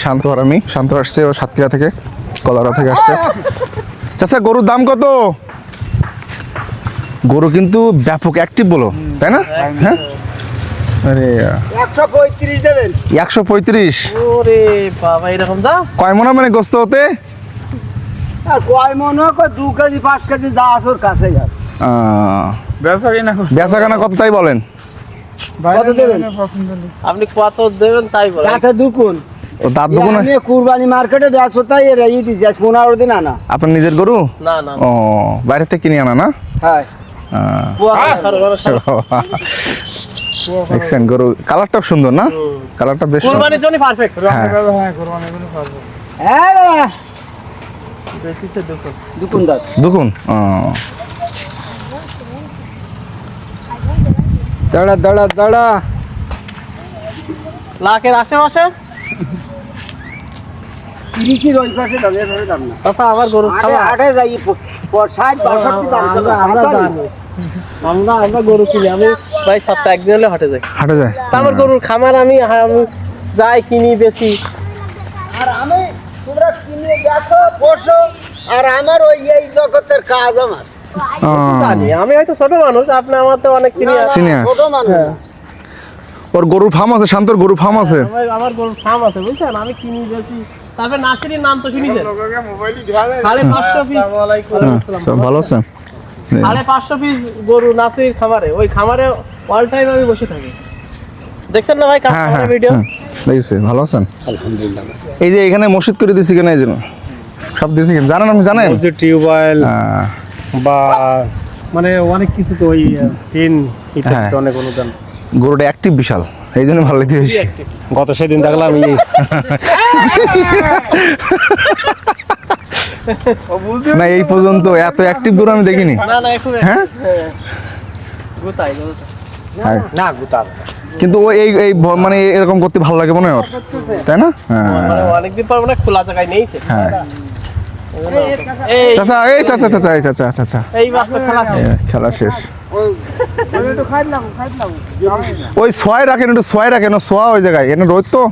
শান্ত আমি শান্ত আসছে ও সাতক্ষীরা থেকে কলারা থেকে আসছে। চাচা গরুর দাম কত? গরু কিন্তু ব্যাপক অ্যাক্টিভ বলো, তাই না? হ্যাঁ, আরে 135 দেবেন। 135। ওরে বাবা, এরকম দাম? কয় মনে মানে গোস্ত হতে? আর কয় মন হোক 2 কেজি 5 কেজি যা আছে ওর কাছে যাবে। বেচা কেনা কত তাই বলেন? কত দেবেন? আপনি কত দেবেন তাই বলেন। রাতে দুকুন। ও দাঁত দুগুণ? আমি কুরবানি মার্কেটে বেচো তাই এর এই দিছি 15 দিন আনা। আপনার নিজের গরু? না না ও বাইরে থেকে কিনে আনা না? হ্যাঁ। দেখছেন গরু কালারটাও সুন্দর না? কালারটা বেশ কুরবানির জন্য পারফেক্ট। হ্যাঁ। হ্যাঁ বাবা, বেশিছে দেখুন। দুকুন দাস। দুগুণ? ও দাঁড়া দাঁড়া দাঁড়া। লাখের আশেপাশে? তিরিশের ওই পাশে দাম, এর পাশে দাম না। আচ্ছা, আমার গরু খাওয়া। হাটে যাই 60 62 দাম। আমরা জানি। আমরা গরু কিনি। আমি ভাই সপ্তাহে একদিন হলে হাটে যাই। হাটে যায়? তা আমার গরুর খামার, আমি যাই কিনি বেশি। আর আমি তোমরা কিনে বেচো পোষো, আর আমার ওই এই জগতের কাজ আমার। জানি আমি হয়তো ছোট মানুষ, আপনি আমার তো অনেক চিনি। Senior। ছোট মানুষ। ওর গরুর ফার্ম আছে, শান্তর গরুর ফার্ম আছে। আমার গরুর ফার্ম আছে, বুঝছেন? আমি কিনি বেশি। তারপরে নাসিরের নাম তো শুনেছেন? 550 পিস। সব ভালো আছে? 550 পিস গরু নাসির খামারে। ওই খামারে অল টাইম আমি বসে থাকি। দেখছেন না ভাই হ্যাঁ হ্যাঁ খামারের ভিডিও? দেখছি, ভালো আছেন? আলহামদুলিল্লাহ। এই যে এখানে মসজিদ করে দিছি কেন, এই জন্য সব দিছি কেন জানেন? আপনি জানেন? টিউবওয়েল হ্যাঁ। বা মানে অনেক কিছু তো ওই টিন ইত্যাদি হ্যাঁ। অনেক অনুদান। গরুটা অ্যাক্টিভ বিশাল, এই জন্য ভালো লাগছে বেশি। গত সেদিন দেখলাম না এই পর্যন্ত এত অ্যাক্টিভ গরু আমি দেখিনি। না না এখন হ্যাঁ? গোতাই হ্যাঁ। না গুতা কিন্তু ও এই এই মানে এরকম করতে ভালো লাগে মনে হয় ওর, তাই না? হ্যাঁ অনেকদিন পর মানে খোলা জায়গায় নেইছে। হ্যাঁ। এই চাচা এই চাচা চাচা এই চাচা চাচা এই মাত্র খেলা খেলা শেষ। একটু খাইলাম। ওই ছয় রাখেন, একটু ছয় রাখেন, ও সোয়া ওই জায়গায় এনে রোদ তো